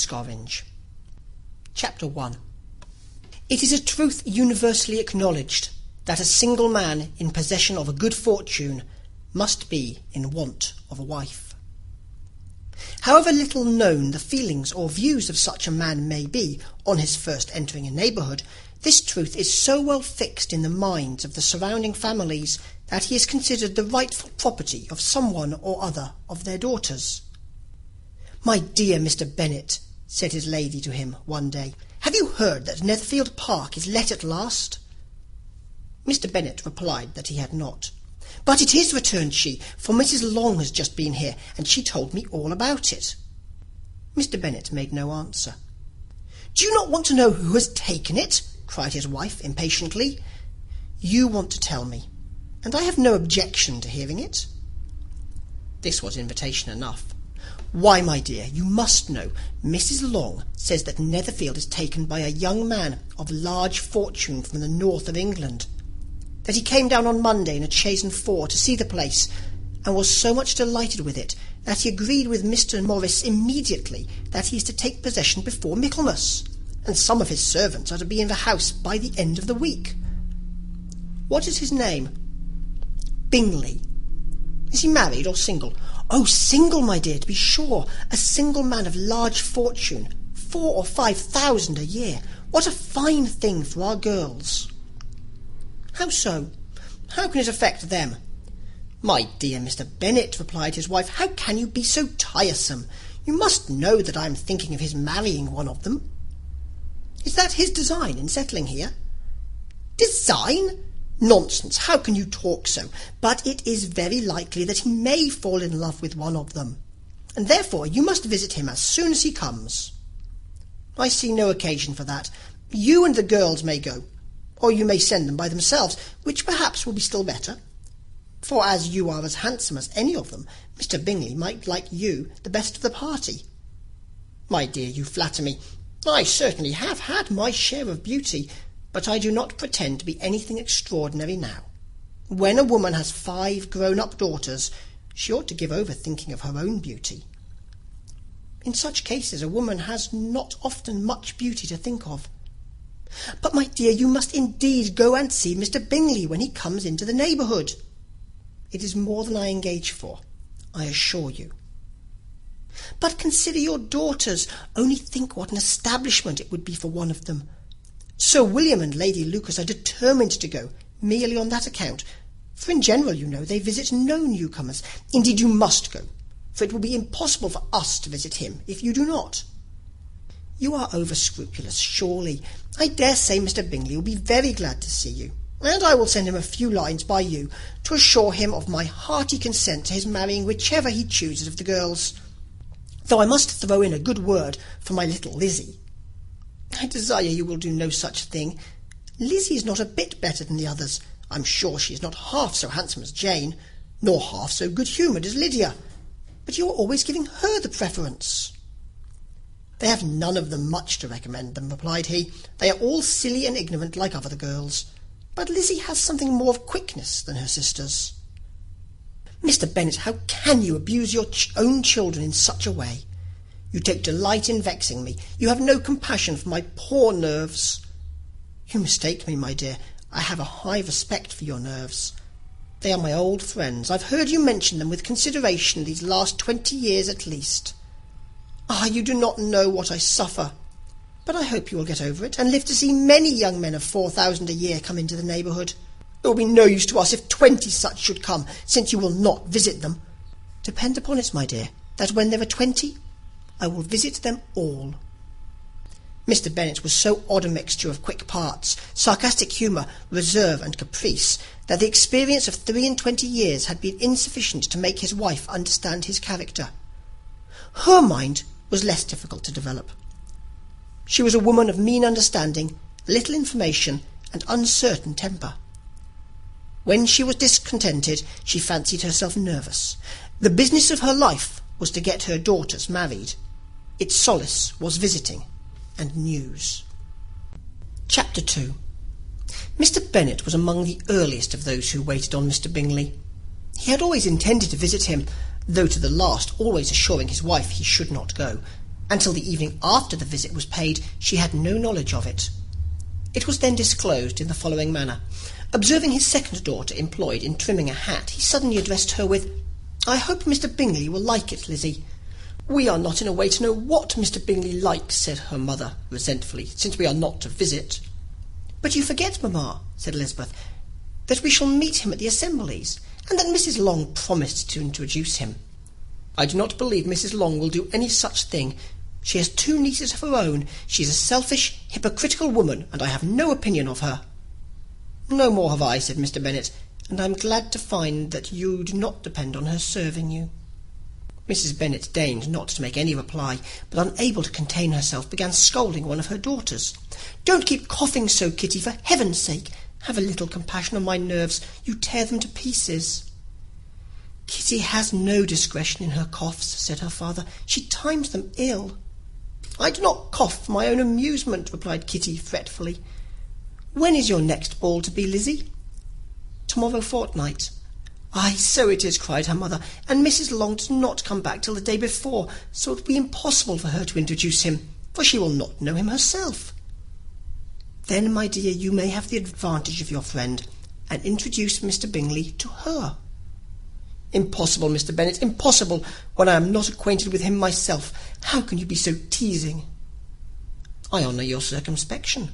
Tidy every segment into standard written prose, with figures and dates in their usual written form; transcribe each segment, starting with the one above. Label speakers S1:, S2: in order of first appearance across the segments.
S1: Scaringe. Chapter 1. It is a truth universally acknowledged that a single man in possession of a good fortune must be in want of a wife. However little known the feelings or views of such a man may be on his first entering a neighbourhood, this truth is so well fixed in the minds of the surrounding families that he is considered the rightful property of some one or other of their daughters. "My dear Mr. Bennet," said his lady to him one day, "have you heard that Netherfield Park is let at last?" Mr. Bennet replied that he had not. "But it is," returned she, "for Mrs. Long has just been here, and she told me all about it." Mr. Bennet made no answer. "Do you not want to know who has taken it?" cried his wife impatiently. "You want to tell me, and I have no objection to hearing it." This was invitation enough. "Why, my dear, you must know. Mrs. Long says that Netherfield is taken by a young man of large fortune from the north of England. That he came down on Monday in a chaise and four to see the place, and was so much delighted with it that he agreed with Mr. Morris immediately that he is to take possession before Michaelmas, and some of his servants are to be in the house by the end of the week." "What is his name?" "Bingley." "Is he married or single?" "Oh, single, my dear, to be sure. A single man of large fortune, 4,000 or 5,000 a year. What a fine thing for our girls!" "How so? How can it affect them?" "My dear Mr. Bennet," replied his wife, "how can you be so tiresome? You must know that I am thinking of his marrying one of them." "Is that his design in settling here?" "Design? Nonsense! How can you talk so? But it is very likely that he may fall in love with one of them, and therefore you must visit him as soon as he comes." "I see no occasion for that. You and the girls may go, or you may send them by themselves, which perhaps will be still better. For as you are as handsome as any of them, Mr. Bingley might like you the best of the party." "My dear, you flatter me. I certainly have had my share of beauty, but I do not pretend to be anything extraordinary now. When a woman has 5 grown-up daughters, she ought to give over thinking of her own beauty. In such cases a woman has not often much beauty to think of. But, my dear, you must indeed go and see Mr. Bingley when he comes into the neighbourhood. It is more than I engage for, I assure you. But consider your daughters. Only think what an establishment it would be for one of them. Sir William and Lady Lucas are determined to go, merely on that account, for in general, you know, they visit no newcomers. Indeed, you must go, for it will be impossible for us to visit him if you do not. You are over-scrupulous, surely. I dare say Mr. Bingley will be very glad to see you, and I will send him a few lines by you to assure him of my hearty consent to his marrying whichever he chooses of the girls, though I must throw in a good word for my little Lizzie. I desire you will do no such thing. Lizzie is not a bit better than the others. I'm sure she is not half so handsome as Jane, nor half so good-humoured as Lydia, but you are always giving her the preference." "They have none of them much to recommend them," replied he. "They are all silly and ignorant like other girls, but Lizzie has something more of quickness than her sisters." "Mr. Bennet, how can you abuse your own children in such a way? You take delight in vexing me. You have no compassion for my poor nerves." "You mistake me, my dear. I have a high respect for your nerves. They are my old friends. I've heard you mention them with consideration these last 20 years at least. Ah, you do not know what I suffer. But I hope you will get over it, and live to see many young men of 4,000 a year come into the neighbourhood. It will be no use to us if 20 such should come, since you will not visit them. Depend upon it, my dear, that when there are 20, I will visit them all." Mr. Bennet was so odd a mixture of quick parts, sarcastic humour, reserve, and caprice, that the experience of 23 years had been insufficient to make his wife understand his character. Her mind was less difficult to develop. She was a woman of mean understanding, little information, and uncertain temper. When she was discontented, she fancied herself nervous. The business of her life was to get her daughters married. Its solace was visiting and news. Chapter 2. Mr. Bennet was among the earliest of those who waited on Mr. Bingley. He had always intended to visit him, though to the last always assuring his wife he should not go, Until the evening after the visit was paid, she had no knowledge of it. It was then disclosed in the following manner. Observing his second daughter employed in trimming a hat, he suddenly addressed her with, "I hope Mr. Bingley will like it, Lizzie." "We are not in a way to know what Mr. Bingley likes," said her mother resentfully, "since we are not to visit." "But you forget, mamma," said Elizabeth, "that we shall meet him at the assemblies, and that Mrs. Long promised to introduce him." "I do not believe Mrs. Long will do any such thing. She has 2 nieces of her own. She is a selfish, hypocritical woman, and I have no opinion of her." "No more have I," said Mr. Bennet, "and I am glad to find that you do not depend on her serving you." Mrs. Bennet deigned not to make any reply, but unable to contain herself, began scolding one of her daughters. "Don't keep coughing so, Kitty, for heaven's sake. Have a little compassion on my nerves. You tear them to pieces." "Kitty has no discretion in her coughs," said her father. "She times them ill." "I do not cough for my own amusement," replied Kitty fretfully. "When is your next ball to be, Lizzie?" "Tomorrow fortnight." "Ay, so it is," cried her mother, "and Mrs. Long does not come back till the day before, so it will be impossible for her to introduce him, for she will not know him herself." "Then, my dear, you may have the advantage of your friend, and introduce Mr. Bingley to her." "Impossible, Mr. Bennet, impossible, when I am not acquainted with him myself. How can you be so teasing?" "I honour your circumspection.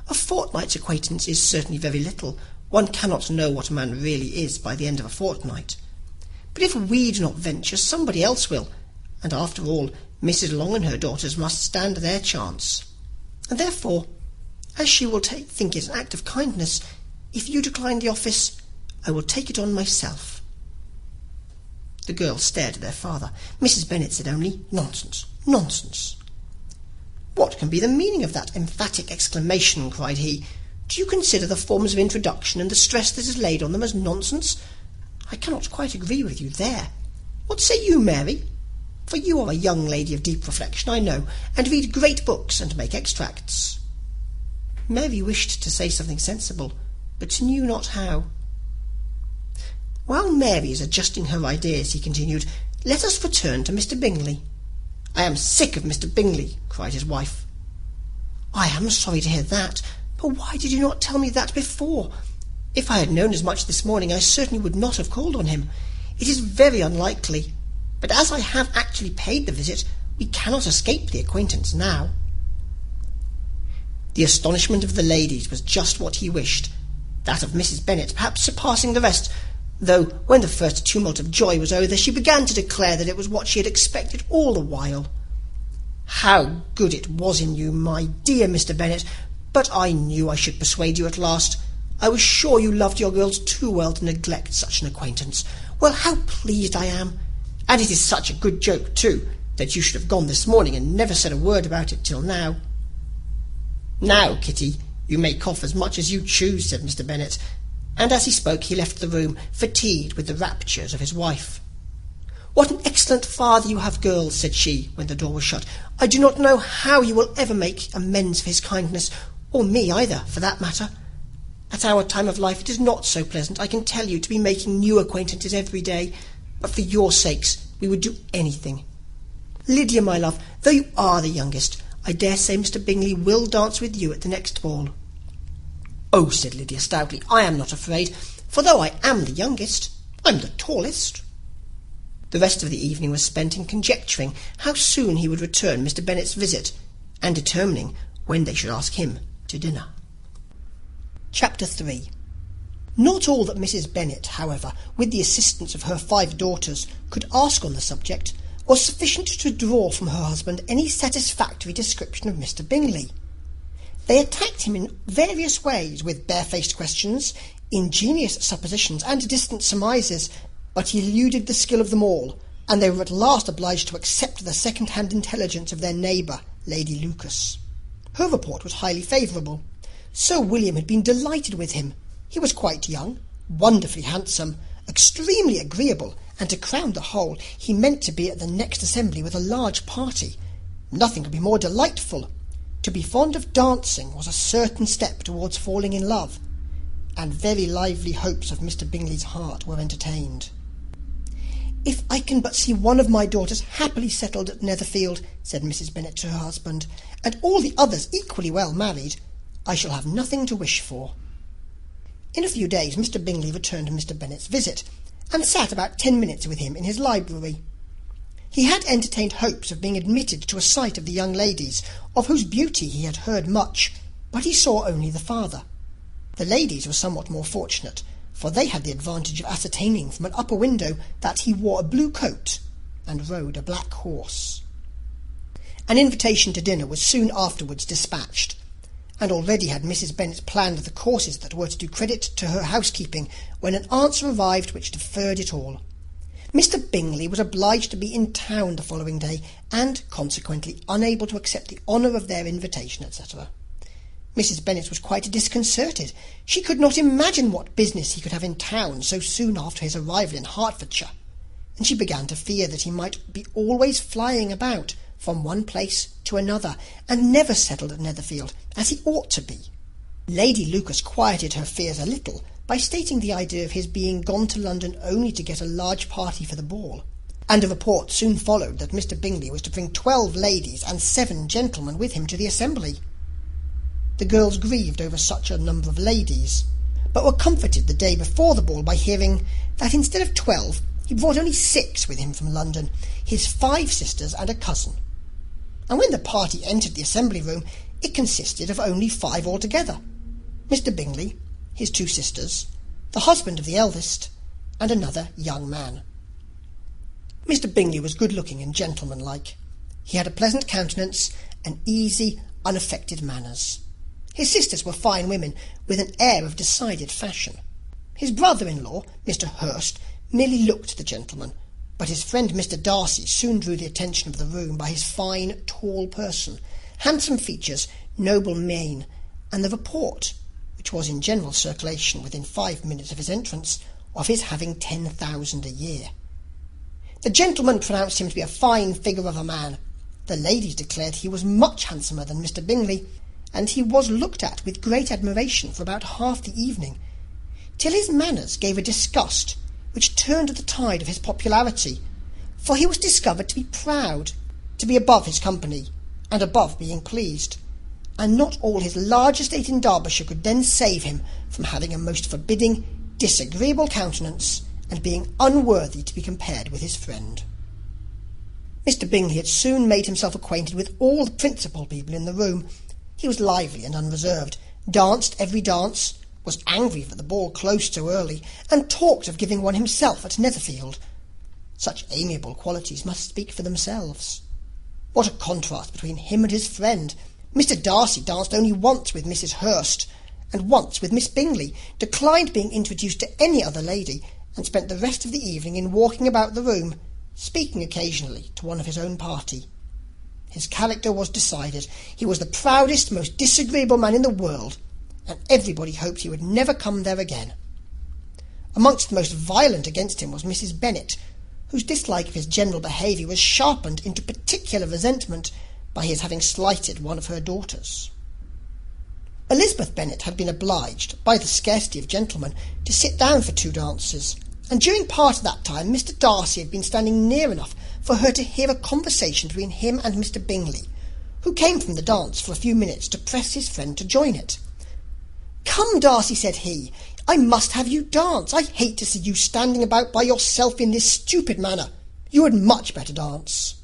S1: A fortnight's acquaintance is certainly very little. One cannot know what a man really is by the end of a fortnight. But if we do not venture, somebody else will, and after all, Mrs. Long and her daughters must stand their chance. And therefore, as she will think it an act of kindness, if you decline the office, I will take it on myself." The girls stared at their father. Mrs. Bennet said only, "Nonsense, nonsense." "What can be the meaning of that emphatic exclamation?" cried he. "Do you consider the forms of introduction and the stress that is laid on them as nonsense? I cannot quite agree with you there. What say you, Mary? For you are a young lady of deep reflection, I know, and read great books and make extracts." Mary wished to say something sensible, but knew not how. "While Mary is adjusting her ideas," he continued, "let us return to Mr. Bingley." "I am sick of Mr. Bingley," cried his wife. "I am sorry to hear that, but why did you not tell me that before? If I had known as much this morning, I certainly would not have called on him. It is very unlikely, but as I have actually paid the visit, we cannot escape the acquaintance now." The astonishment of the ladies was just what he wished, that of Mrs. Bennet perhaps surpassing the rest, though when the first tumult of joy was over, she began to declare that it was what she had expected all the while. "How good it was in you, my dear Mr. Bennet! But I knew I should persuade you at last. I was sure you loved your girls too well to neglect such an acquaintance. Well, how pleased I am! And it is such a good joke, too, that you should have gone this morning and never said a word about it till now." "Now, Kitty, you may cough as much as you choose," said Mr. Bennet, and as he spoke he left the room, fatigued with the raptures of his wife. "What an excellent father you have, girls," said she, when the door was shut. "I do not know how you will ever make amends for his kindness, or me either, for that matter. At our time of life it is not so pleasant, I can tell you, to be making new acquaintances every day, but for your sakes we would do anything. Lydia, my love, though you are the youngest, I dare say Mr. Bingley will dance with you at the next ball." "Oh," said Lydia stoutly, "I am not afraid, for though I am the youngest, I'm the tallest." The rest of the evening was spent in conjecturing how soon he would return Mr. Bennet's visit, and determining when they should ask him to dinner. Chapter 3. Not all that Mrs. Bennet, however, with the assistance of her 5 daughters, could ask on the subject, was sufficient to draw from her husband any satisfactory description of Mr. Bingley. They attacked him in various ways, with barefaced questions, ingenious suppositions, and distant surmises, but he eluded the skill of them all, and they were at last obliged to accept the second-hand intelligence of their neighbour, Lady Lucas. Her report was highly favourable. Sir William had been delighted with him. He was quite young, wonderfully handsome, extremely agreeable, and to crown the whole, he meant to be at the next assembly with a large party. Nothing could be more delightful. To be fond of dancing was a certain step towards falling in love, and very lively hopes of Mr. Bingley's heart were entertained. "If I can but see one of my daughters happily settled at Netherfield," said Mrs. Bennet to her husband, "and all the others equally well married, I shall have nothing to wish for." In a few days Mr. Bingley returned Mr. Bennet's visit, and sat about 10 minutes with him in his library. He had entertained hopes of being admitted to a sight of the young ladies, of whose beauty he had heard much, but he saw only the father. The ladies were somewhat more fortunate, for they had the advantage of ascertaining from an upper window that he wore a blue coat and rode a black horse. An invitation to dinner was soon afterwards dispatched, and already had Mrs. Bennet planned the courses that were to do credit to her housekeeping, when an answer arrived which deferred it all. Mr. Bingley was obliged to be in town the following day, and consequently unable to accept the honour of their invitation, etc. Mrs. Bennet was quite disconcerted. She could not imagine what business he could have in town so soon after his arrival in Hertfordshire, and she began to fear that he might be always flying about from one place to another, and never settled at Netherfield, as he ought to be. Lady Lucas quieted her fears a little by stating the idea of his being gone to London only to get a large party for the ball, and a report soon followed that Mr. Bingley was to bring 12 ladies and 7 gentlemen with him to the assembly. The girls grieved over such a number of ladies, but were comforted the day before the ball by hearing that instead of 12 he brought only 6 with him from London, his 5 sisters and a cousin. And when the party entered the assembly room, it consisted of only 5 altogether: Mr. Bingley, his 2 sisters, the husband of the eldest, and another young man. Mr. Bingley was good-looking and gentlemanlike. He had a pleasant countenance and easy, unaffected manners. His sisters were fine women, with an air of decided fashion. His brother-in-law, Mr. Hurst, merely looked the gentleman, but his friend Mr. Darcy soon drew the attention of the room by his fine, tall person, handsome features, noble mien, and the report, which was in general circulation within 5 minutes of his entrance, of his having 10,000 a year. The gentleman pronounced him to be a fine figure of a man. The ladies declared he was much handsomer than Mr. Bingley, and he was looked at with great admiration for about half the evening, till his manners gave a disgust which turned the tide of his popularity, for he was discovered to be proud, to be above his company, and above being pleased, and not all his large estate in Derbyshire could then save him from having a most forbidding, disagreeable countenance, and being unworthy to be compared with his friend. Mr. Bingley had soon made himself acquainted with all the principal people in the room. He was lively and unreserved, danced every dance, was angry for the ball closed so early, and talked of giving one himself at Netherfield. Such amiable qualities must speak for themselves. What a contrast between him and his friend! Mr. Darcy danced only once with Mrs. Hurst, and once with Miss Bingley, declined being introduced to any other lady, and spent the rest of the evening in walking about the room, speaking occasionally to one of his own party. His character was decided. He was the proudest, most disagreeable man in the world, and everybody hoped he would never come there again. Amongst the most violent against him was Mrs. Bennet, whose dislike of his general behaviour was sharpened into particular resentment by his having slighted one of her daughters. Elizabeth Bennet had been obliged, by the scarcity of gentlemen, to sit down for 2 dances, and during part of that time Mr. Darcy had been standing near enough for her to hear a conversation between him and Mr. Bingley, who came from the dance for a few minutes to press his friend to join it. "Come, Darcy," said he, "I must have you dance. I hate to see you standing about by yourself in this stupid manner. You had much better dance."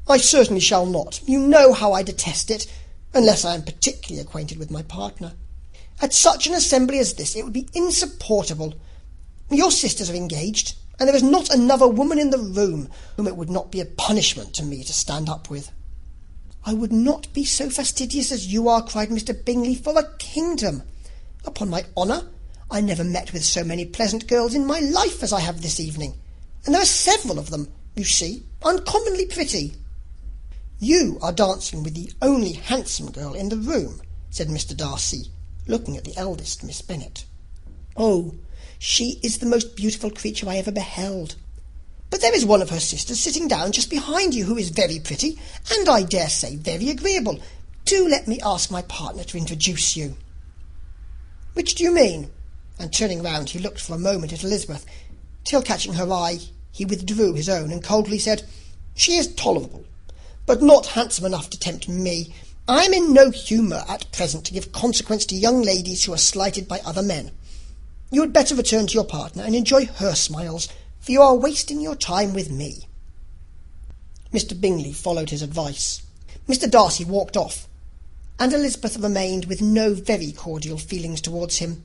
S1: "I certainly shall not. You know how I detest it, unless I am particularly acquainted with my partner. At such an assembly as this it would be insupportable. Your sisters are engaged, and there is not another woman in the room whom it would not be a punishment to me to stand up with." "I would not be so fastidious as you are," cried Mr. Bingley, "for a kingdom. Upon my honour, I never met with so many pleasant girls in my life as I have this evening, and there are several of them, you see, uncommonly pretty." "You are dancing with the only handsome girl in the room," said Mr. Darcy, looking at the eldest Miss Bennet. "Oh, she is the most beautiful creature I ever beheld. But there is one of her sisters sitting down just behind you, who is very pretty, and I dare say very agreeable. Do let me ask my partner to introduce you." "Which do you mean?" And turning round, he looked for a moment at Elizabeth, till catching her eye, He withdrew his own, and coldly said, "She is tolerable, but not handsome enough to tempt me. I am in no humour at present to give consequence to young ladies who are slighted by other men. You had better return to your partner and enjoy her smiles, for you are wasting your time with me." Mr. Bingley followed his advice. Mr. Darcy walked off, and Elizabeth remained with no very cordial feelings towards him.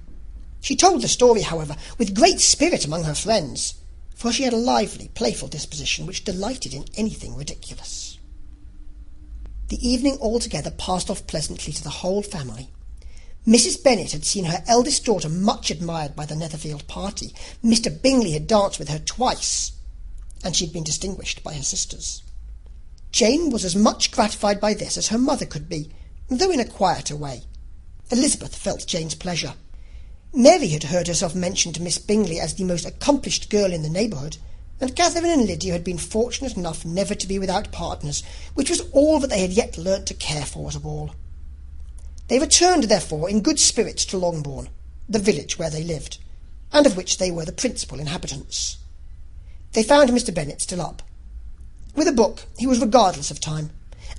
S1: She told the story, however, with great spirit among her friends, for she had a lively, playful disposition which delighted in anything ridiculous. The evening altogether passed off pleasantly to the whole family. Mrs. Bennet had seen her eldest daughter much admired by the Netherfield party. Mr. Bingley had danced with her twice, and she had been distinguished by her sisters. Jane was as much gratified by this as her mother could be, though in a quieter way. Elizabeth felt Jane's pleasure. Mary had heard herself mentioned to Miss Bingley as the most accomplished girl in the neighbourhood, and Catherine and Lydia had been fortunate enough never to be without partners, which was all that they had yet learnt to care for at a ball. They returned, therefore, in good spirits to Longbourn, the village where they lived, and of which they were the principal inhabitants. They found Mr. Bennet still up. With a book he was regardless of time,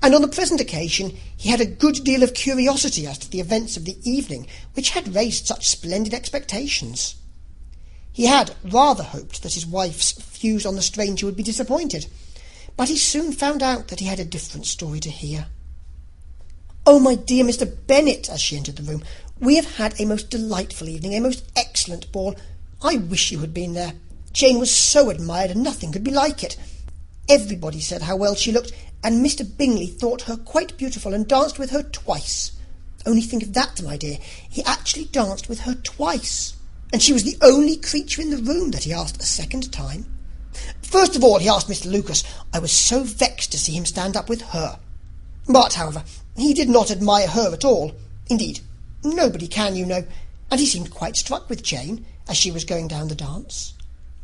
S1: and on the present occasion he had a good deal of curiosity as to the events of the evening, which had raised such splendid expectations. He had rather hoped that his wife's views on the stranger would be disappointed, but he soon found out that he had a different story to hear. "Oh, my dear Mr. Bennet," as she entered the room, "we have had a most delightful evening, a most excellent ball. I wish you had been there. Jane was so admired, and nothing could be like it. Everybody said how well she looked, and Mr. Bingley thought her quite beautiful, and danced with her twice. Only think of that, my dear. He actually danced with her twice, and she was the only creature in the room that he asked a second time. First of all, he asked Mr. Lucas. I was so vexed to see him stand up with her. But, however, he did not admire her at all. Indeed, nobody can, you know, and he seemed quite struck with Jane as she was going down the dance.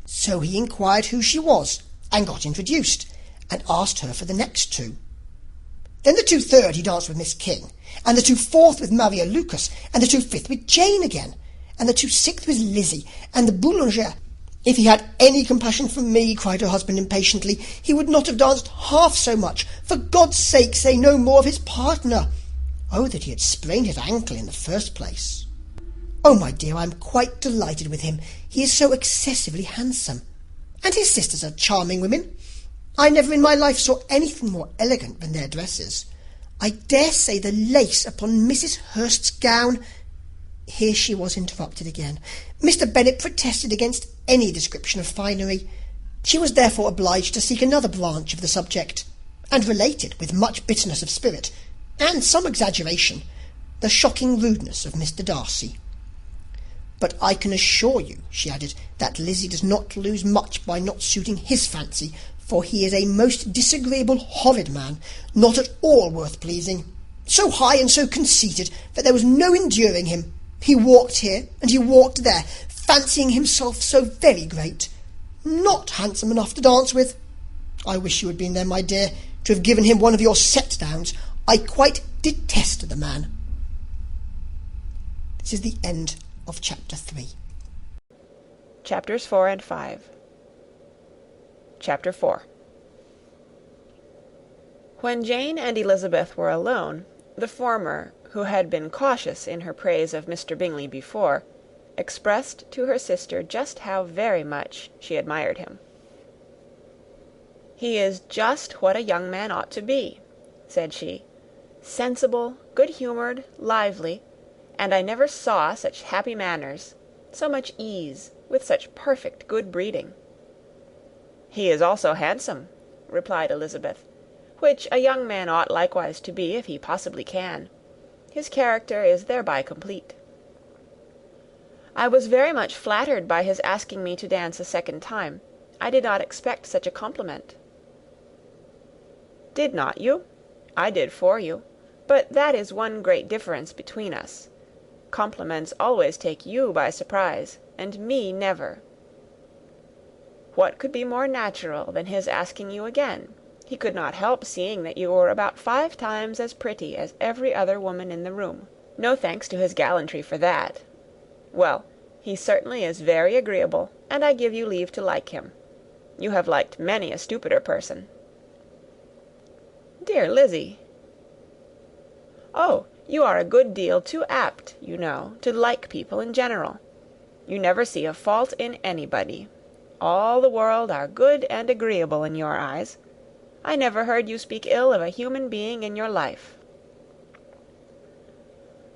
S1: So he inquired who she was, and got introduced, and asked her for the next two. Then the 2/3 he danced with Miss King, and the 2/4 with Maria Lucas, and the 2/5 with Jane again, and the 2/6 with Lizzie, and the Boulanger. If he had any compassion for me, cried her husband impatiently, he would not have danced half so much. For God's sake, say no more of his partner. Oh, that he had sprained his ankle in the first place. Oh, my dear, I am quite delighted with him. He is so excessively handsome. And his sisters are charming women. I never in my life saw anything more elegant than their dresses. I dare say the lace upon Mrs. Hurst's gown—" Here she was interrupted again. Mr. Bennet protested against any description of finery. She was therefore obliged to seek another branch of the subject, and related, with much bitterness of spirit, and some exaggeration, the shocking rudeness of Mr. Darcy. "But I can assure you," she added, "that Lizzie does not lose much by not suiting his fancy, for he is a most disagreeable, horrid man, not at all worth pleasing. So high and so conceited that there was no enduring him. He walked here and he walked there, fancying himself so very great. Not handsome enough to dance with. I wish you had been there, my dear, to have given him one of your set-downs. I quite detest the man." This is the end of chapter 3.
S2: Chapters 4 and 5. Chapter 4. When Jane and Elizabeth were alone, the former, who had been cautious in her praise of Mr. Bingley before, expressed to her sister just how very much she admired him. "He is just what a young man ought to be," said she, "sensible, good-humoured, lively, and I never saw such happy manners, so much ease, with such perfect good breeding." "He is also handsome," replied Elizabeth, "which a young man ought likewise to be, if he possibly can. His character is thereby complete." "I was very much flattered by his asking me to dance a second time. I did not expect such a compliment." "Did not you? I did for you. But that is one great difference between us. Compliments always take you by surprise, and me never. What could be more natural than his asking you again? He could not help seeing that you were about 5 times as pretty as every other woman in the room. No thanks to his gallantry for that. Well, he certainly is very agreeable, and I give you leave to like him. You have liked many a stupider person." "Dear Lizzy!" "Oh, you are a good deal too apt, you know, to like people in general. You never see a fault in anybody. All the world are good and agreeable in your eyes. I never heard you speak ill of a human being in your life."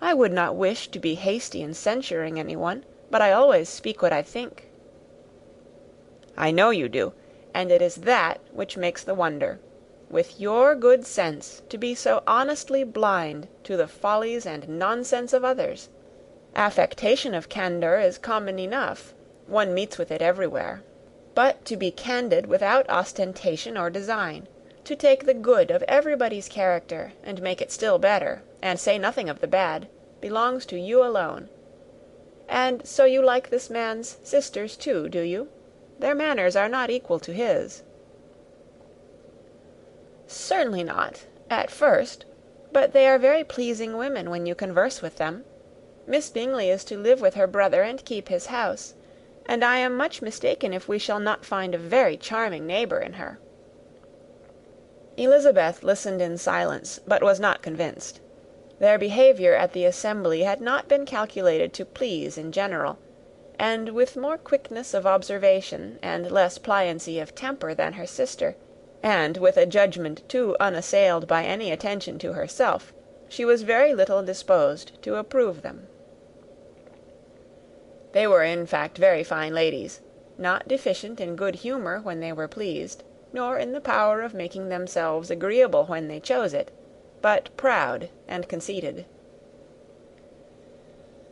S2: "I would not wish to be hasty in censuring anyone, but I always speak what I think." "I know you do, and it is that which makes the wonder. With your good sense, to be so honestly blind to the follies and nonsense of others. Affectation of candour is common enough. One meets with it everywhere. But to be candid without ostentation or design, to take the good of everybody's character and make it still better, and say nothing of the bad, belongs to you alone. And so you like this man's sisters too, do you? Their manners are not equal to his." "Certainly not, at first, but they are very pleasing women when you converse with them. Miss Bingley is to live with her brother and keep his house, and I am much mistaken if we shall not find a very charming neighbour in her." Elizabeth listened in silence, but was not convinced. Their behaviour at the assembly had not been calculated to please in general, and with more quickness of observation and less pliancy of temper than her sister, and with a judgment too unassailed by any attention to herself, she was very little disposed to approve them. They were in fact very fine ladies, not deficient in good humour when they were pleased, nor in the power of making themselves agreeable when they chose it, but proud and conceited.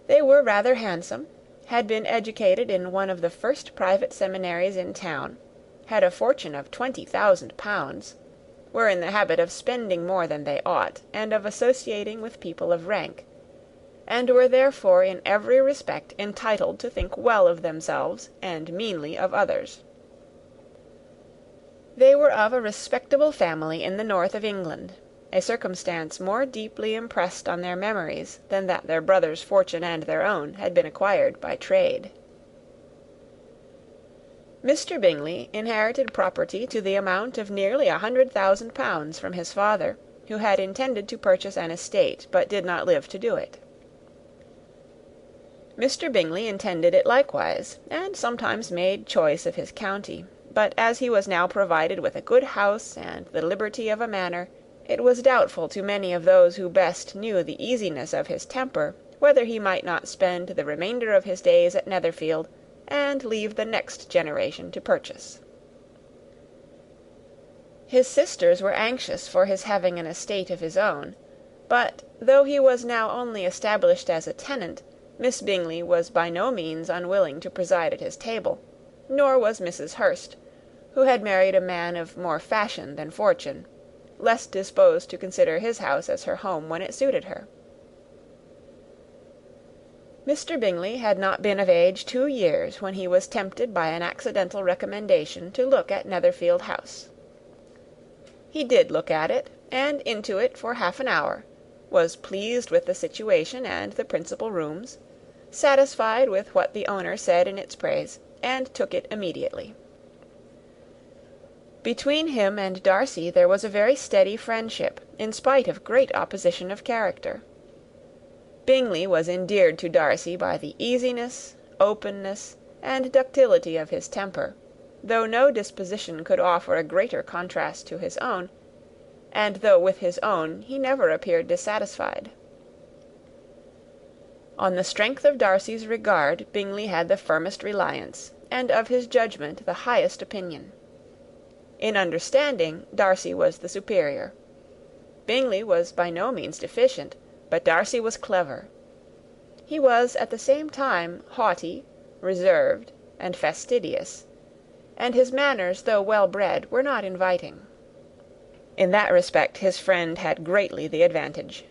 S2: They were rather handsome, had been educated in one of the first private seminaries in town, had a fortune of 20,000 pounds, were in the habit of spending more than they ought, and of associating with people of rank, and were therefore in every respect entitled to think well of themselves and meanly of others. They were of a respectable family in the north of England, a circumstance more deeply impressed on their memories than that their brother's fortune and their own had been acquired by trade. Mr. Bingley inherited property to the amount of nearly 100,000 pounds from his father, who had intended to purchase an estate, but did not live to do it. Mr. Bingley intended it likewise, and sometimes made choice of his county; but as he was now provided with a good house and the liberty of a manor, it was doubtful to many of those who best knew the easiness of his temper whether he might not spend the remainder of his days at Netherfield, and leave the next generation to purchase. His sisters were anxious for his having an estate of his own, but though he was now only established as a tenant, Miss Bingley was by no means unwilling to preside at his table, nor was Mrs. Hurst, who had married a man of more fashion than fortune, less disposed to consider his house as her home when it suited her. Mr. Bingley had not been of age 2 years when he was tempted by an accidental recommendation to look at Netherfield House. He did look at it, and into it for half an hour, was pleased with the situation and the principal rooms, satisfied with what the owner said in its praise, and took it immediately. Between him and Darcy there was a very steady friendship, in spite of great opposition of character. Bingley was endeared to Darcy by the easiness, openness, and ductility of his temper, though no disposition could offer a greater contrast to his own, and though with his own he never appeared dissatisfied. On the strength of Darcy's regard, Bingley had the firmest reliance, and of his judgment the highest opinion. In understanding, Darcy was the superior. Bingley was by no means deficient, but Darcy was clever. He was at the same time haughty, reserved, and fastidious, and his manners, though well bred, were not inviting. In that respect his friend had greatly the advantage.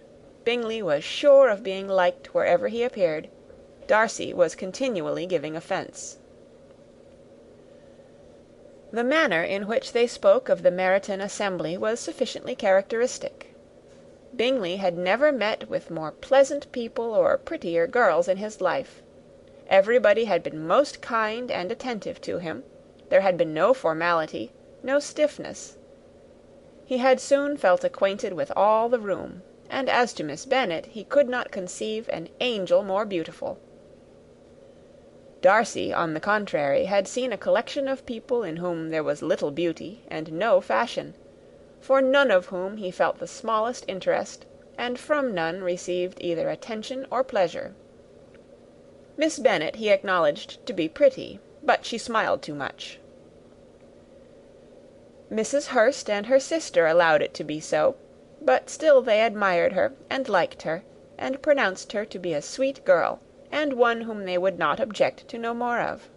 S2: Bingley was sure of being liked wherever he appeared. Darcy was continually giving offence. The manner in which they spoke of the Meryton assembly was sufficiently characteristic. Bingley had never met with more pleasant people or prettier girls in his life. Everybody had been most kind and attentive to him, There had been no formality, no stiffness. He had soon felt acquainted with all the room, and as to Miss Bennet, he could not conceive an angel more beautiful. Darcy, on the contrary, had seen a collection of people in whom there was little beauty and no fashion, for none of whom he felt the smallest interest, and from none received either attention or pleasure. Miss Bennet he acknowledged to be pretty, but she smiled too much. Mrs. Hurst and her sister allowed it to be so, but still they admired her, and liked her, and pronounced her to be a sweet girl, and one whom they would not object to know more of.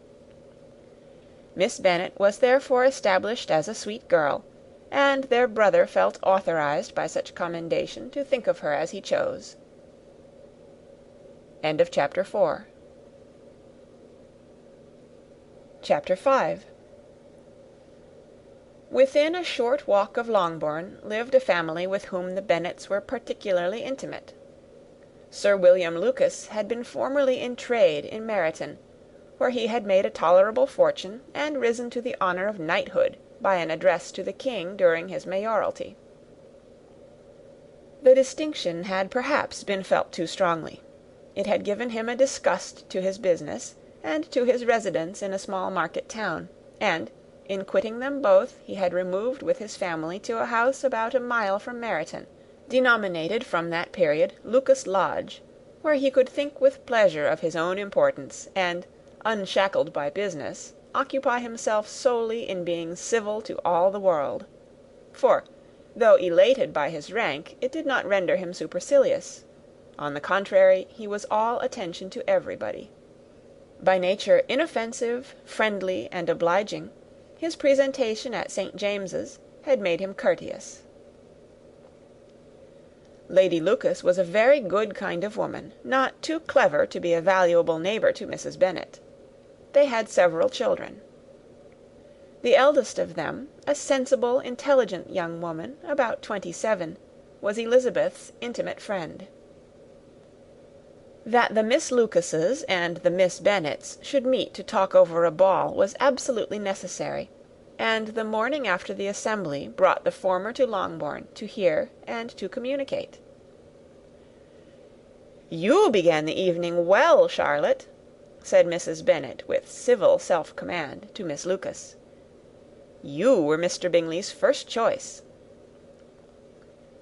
S2: Miss Bennet was therefore established as a sweet girl, and their brother felt authorized by such commendation to think of her as he chose. Chapter 5. Within a short walk of Longbourn lived a family with whom the Bennets were particularly intimate. Sir William Lucas had been formerly in trade in Meryton, where he had made a tolerable fortune, and risen to the honour of knighthood by an address to the King during his mayoralty. The distinction had perhaps been felt too strongly. It had given him a disgust to his business, and to his residence in a small market town, and, in quitting them both, he had removed with his family to a house about a mile from Meryton, denominated from that period Lucas Lodge, where he could think with pleasure of his own importance, and, unshackled by business, occupy himself solely in being civil to all the world. For, though elated by his rank, it did not render him supercilious. On the contrary, he was all attention to everybody. By nature inoffensive, friendly, and obliging, his presentation at St. James's had made him courteous. Lady Lucas was a very good kind of woman, not too clever to be a valuable neighbour to Mrs. Bennet. They had several children. The eldest of them, a sensible, intelligent young woman, about 27, was Elizabeth's intimate friend. That the Miss Lucases and the Miss Bennets should meet to talk over a ball was absolutely necessary, and the morning after the assembly brought the former to Longbourn to hear and to communicate. "You began the evening well, Charlotte," said Mrs. Bennet, with civil self-command, to Miss Lucas. "You were Mr. Bingley's first choice."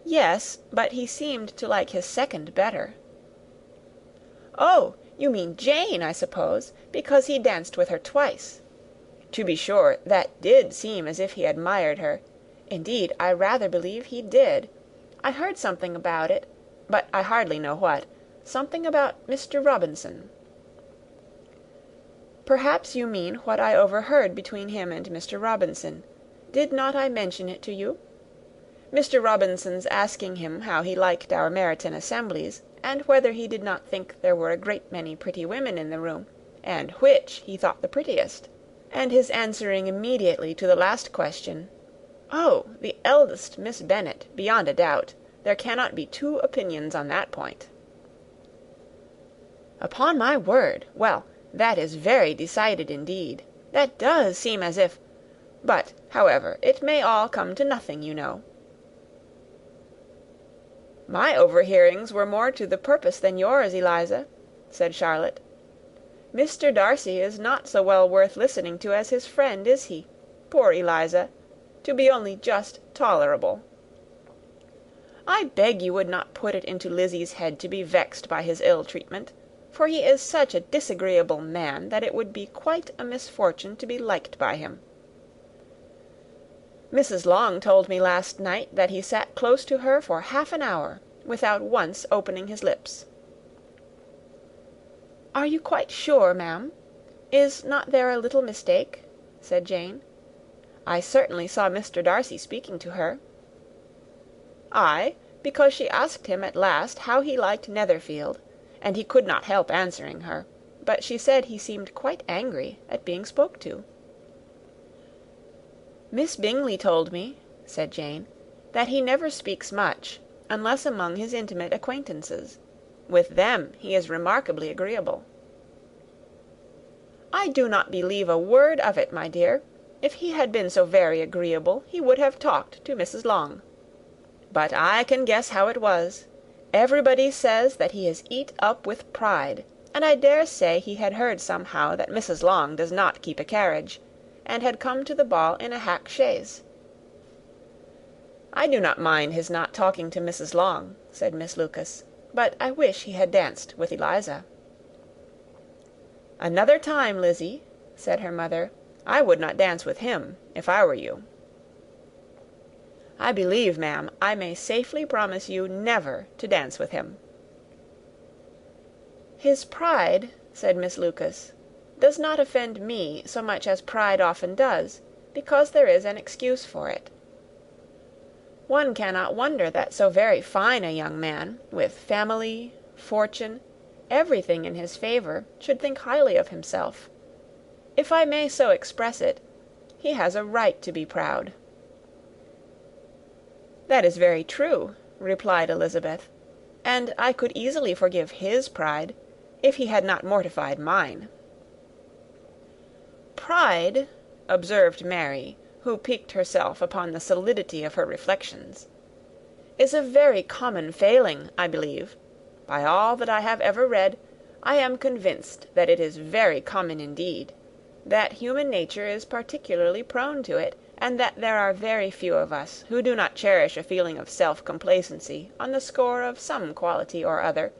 S2: "Yes, but he seemed to like his second better." "Oh, you mean Jane, I suppose, because he danced with her twice. To be sure, that did seem as if he admired her. Indeed, I rather believe he did. I heard something about it, but I hardly know what. Something about Mr. Robinson." "Perhaps you mean what I overheard between him and Mr. Robinson. Did not I mention it to you? Mr. Robinson's asking him how he liked our Meryton assemblies, and whether he did not think there were a great many pretty women in the room, and which he thought the prettiest, and his answering immediately to the last question, 'Oh, the eldest Miss Bennet, beyond a doubt. There cannot be two opinions on that point.'" "Upon my word! Well, that is very decided indeed. That does seem as if... But, however, it may all come to nothing, you know." "My overhearings were more to the purpose than yours, Eliza," said Charlotte. "Mr. Darcy is not so well worth listening to as his friend, is he? Poor Eliza! To be only just tolerable. I beg you would not put it into Lizzie's head to be vexed by his ill treatment, for he is such a disagreeable man that it would be quite a misfortune to be liked by him. Mrs. Long told me last night that he sat close to her for half an hour, without once opening his lips." "Are you quite sure, ma'am? Is not there a little mistake?" said Jane. "I certainly saw Mr. Darcy speaking to her." "Ay, because she asked him at last how he liked Netherfield, and he could not help answering her, but she said he seemed quite angry at being spoke to." "Miss Bingley told me," said Jane, "that he never speaks much, unless among his intimate acquaintances. With them he is remarkably agreeable." "I do not believe a word of it, my dear. If he had been so very agreeable, he would have talked to Mrs. Long. But I can guess how it was. Everybody says that he is eat up with pride, and I dare say he had heard somehow that Mrs. Long does not keep a carriage, and had come to the ball in a hack chaise. I do not mind his not talking to Mrs. Long, said Miss Lucas, but I wish he had danced with Eliza. Another time, Lizzy, said her mother, I would not dance with him, if I were you. I believe, ma'am, I may safely promise you never to dance with him. His pride, said Miss Lucas, does not offend me so much as pride often does, because there is an excuse for it. One cannot wonder that so very fine a young man, with family, fortune, everything in his favour, should think highly of himself. If I may so express it, he has a right to be proud. That is very true, replied Elizabeth, and I could easily forgive his pride, if he had not mortified mine. Pride, observed Mary, who piqued herself upon the solidity of her reflections, is a very common failing, I believe. By all that I have ever read, I am convinced that it is very common indeed, that human nature is particularly prone to it, and that there are very few of us who do not cherish a feeling of self-complacency on the score of some quality or other,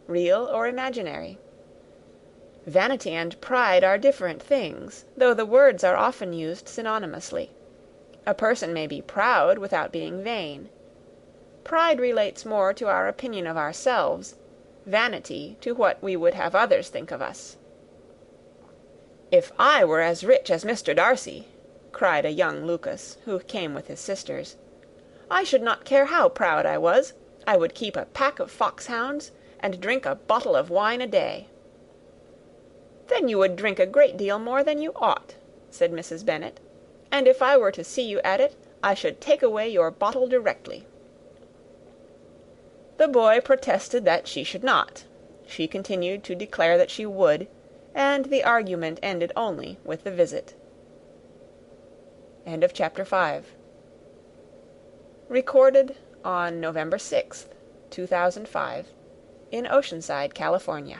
S2: real or imaginary. Vanity and pride are different things, though the words are often used synonymously. A person may be proud without being vain. Pride relates more to our opinion of ourselves, vanity to what we would have others think of us. If I were as rich as Mr. Darcy, cried a young Lucas, who came with his sisters, I should not care how proud I was. I would keep a pack of foxhounds, and drink a bottle of wine a day. Then you would drink a great deal more than you ought, said Mrs. Bennet, and if I were to see you at it, I should take away your bottle directly. The boy protested that she should not. She continued to declare that she would, and the argument ended only with the visit. End of chapter 5. Recorded on November 6th, 2005, in Oceanside, California.